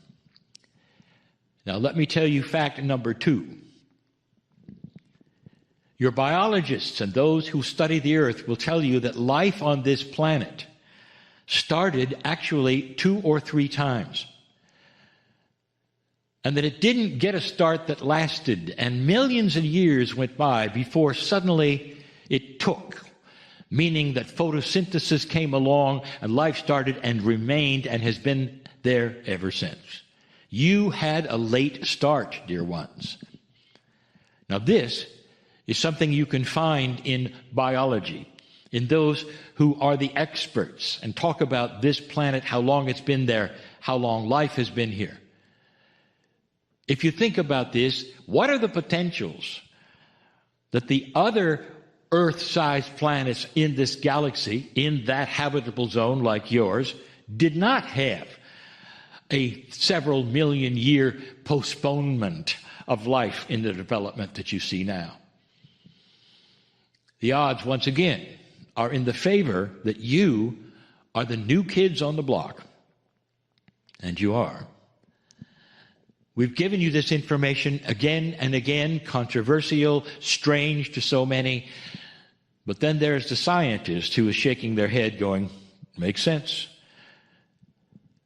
Speaker 1: Now, let me tell you fact number 2. Your biologists and those who study the earth will tell you that life on this planet started actually 2 or 3 times. And that it didn't get a start that lasted, and millions of years went by before suddenly it took, meaning that photosynthesis came along and life started and remained and has been there ever since. You had a late start, dear ones. Now this is something you can find in biology, in those who are the experts and talk about this planet, how long it's been there, how long life has been here. If you think about this, what are the potentials that the other Earth-sized planets in this galaxy, in that habitable zone like yours, did not have a several million year postponement of life in the development that you see now? The odds, once again, are in the favor that you are the new kids on the block. And you are. We've given you this information again and again, controversial, strange to so many. But then there's the scientist who is shaking their head going, makes sense.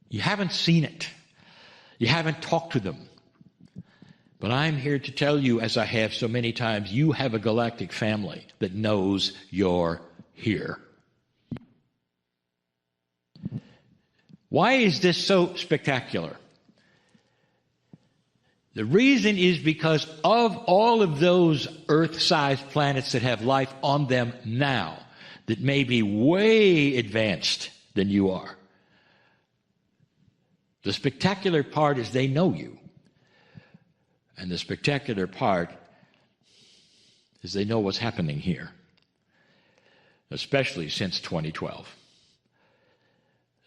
Speaker 1: You haven't seen it. You haven't talked to them. But I'm here to tell you, as I have so many times, you have a galactic family that knows you're here. Why is this so spectacular? The reason is because of all of those Earth-sized planets that have life on them now, that may be way advanced than you are. The spectacular part is they know you. And the spectacular part is they know what's happening here, especially since 2012.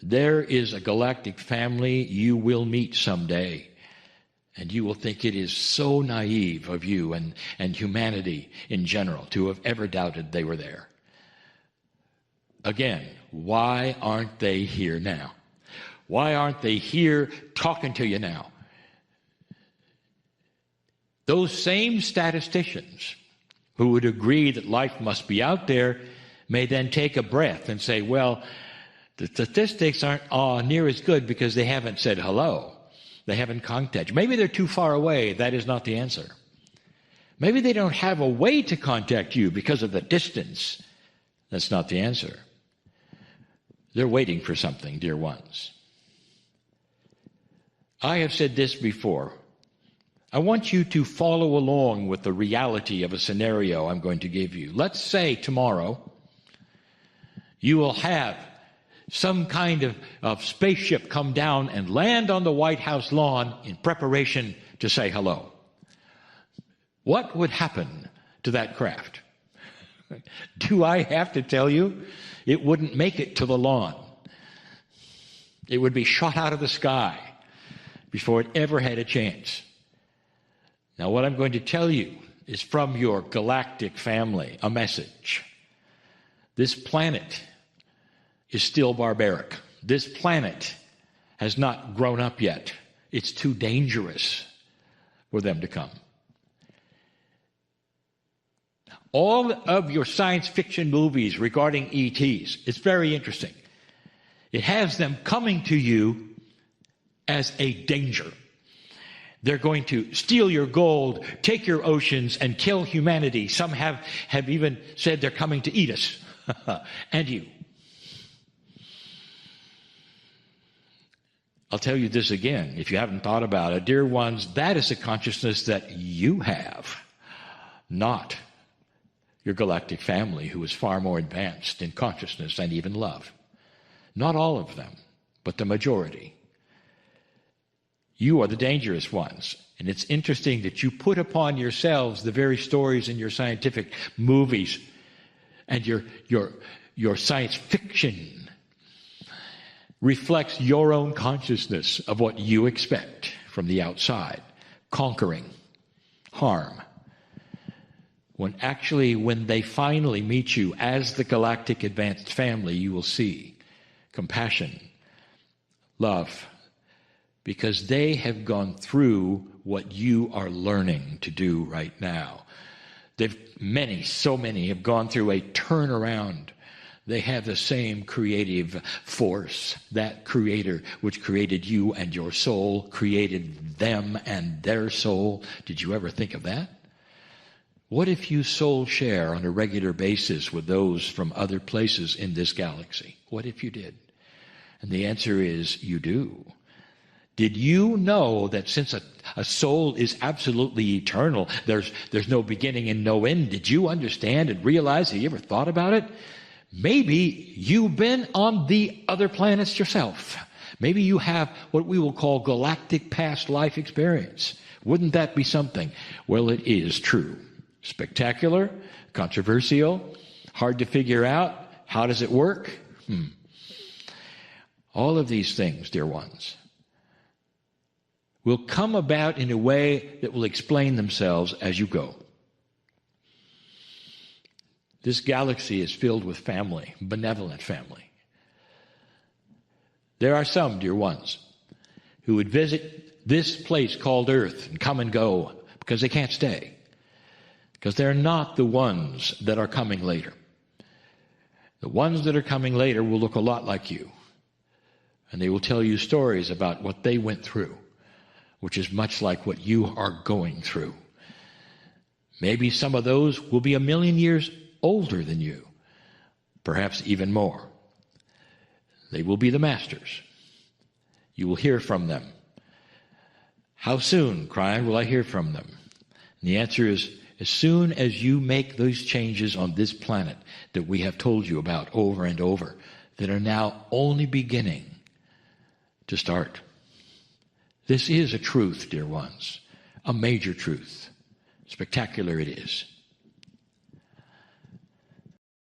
Speaker 1: There is a galactic family you will meet someday. And you will think it is so naive of you and humanity in general to have ever doubted they were there. Again, why aren't they here now? Why aren't they here talking to you now? Those same statisticians who would agree that life must be out there may then take a breath and say, well, the statistics aren't near as good because they haven't said hello. They haven't contacted. Maybe they're too far away. That is not the answer. Maybe they don't have a way to contact you because of the distance. That's not the answer. They're waiting for something, dear ones. I have said this before. I want you to follow along with the reality of a scenario I'm going to give you. Let's say tomorrow you will have some kind of spaceship come down and land on the White House lawn in preparation to say hello. What would happen to that craft? Do I have to tell you? It wouldn't make it to the lawn. It would be shot out of the sky before it ever had a chance. Now, what I'm going to tell you is from your galactic family, a message. This planet is still barbaric. This planet has not grown up yet. It's too dangerous for them to come. All of your science fiction movies regarding ETs, it's very interesting. It has them coming to you as a danger. They're going to steal your gold, take your oceans, and kill humanity. Some have even said they're coming to eat us and you. I'll tell you this again, if you haven't thought about it. Dear ones, that is a consciousness that you have, not your galactic family, who is far more advanced in consciousness and even love. Not all of them, but the majority. You are the dangerous ones. And it's interesting that you put upon yourselves the very stories in your scientific movies and your science fiction reflects your own consciousness of what you expect from the outside. Conquering, harm. When they finally meet you as the galactic advanced family, you will see compassion, love, because they have gone through what you are learning to do right now. So many have gone through a turnaround. They have the same creative force. That creator which created you and your soul created them and their soul. Did you ever think of that? What if you soul share on a regular basis with those from other places in this galaxy? What if you did? And the answer is you do. Did you know that since a soul is absolutely eternal, there's no beginning and no end? Did you understand and realize? Have you ever thought about it? Maybe you've been on the other planets yourself. Maybe you have what we will call galactic past life experience. Wouldn't that be something? Well, it is true. Spectacular, controversial, hard to figure out. How does it work? All of these things, dear ones, will come about in a way that will explain themselves as you go. This galaxy is filled with family, benevolent family. There are some, dear ones, who would visit this place called Earth and come and go because they can't stay, because they're not the ones that are coming later. The ones that are coming later will look a lot like you, and they will tell you stories about what they went through, which is much like what you are going through. Maybe some of those will be 1,000,000 years older than you, perhaps even more. They will be the masters. You will hear from them. How soon, Kryon, will I hear from them? And the answer is, as soon as you make those changes on this planet that we have told you about over and over, that are now only beginning to start. This is a truth, dear ones, a major truth. Spectacular it is.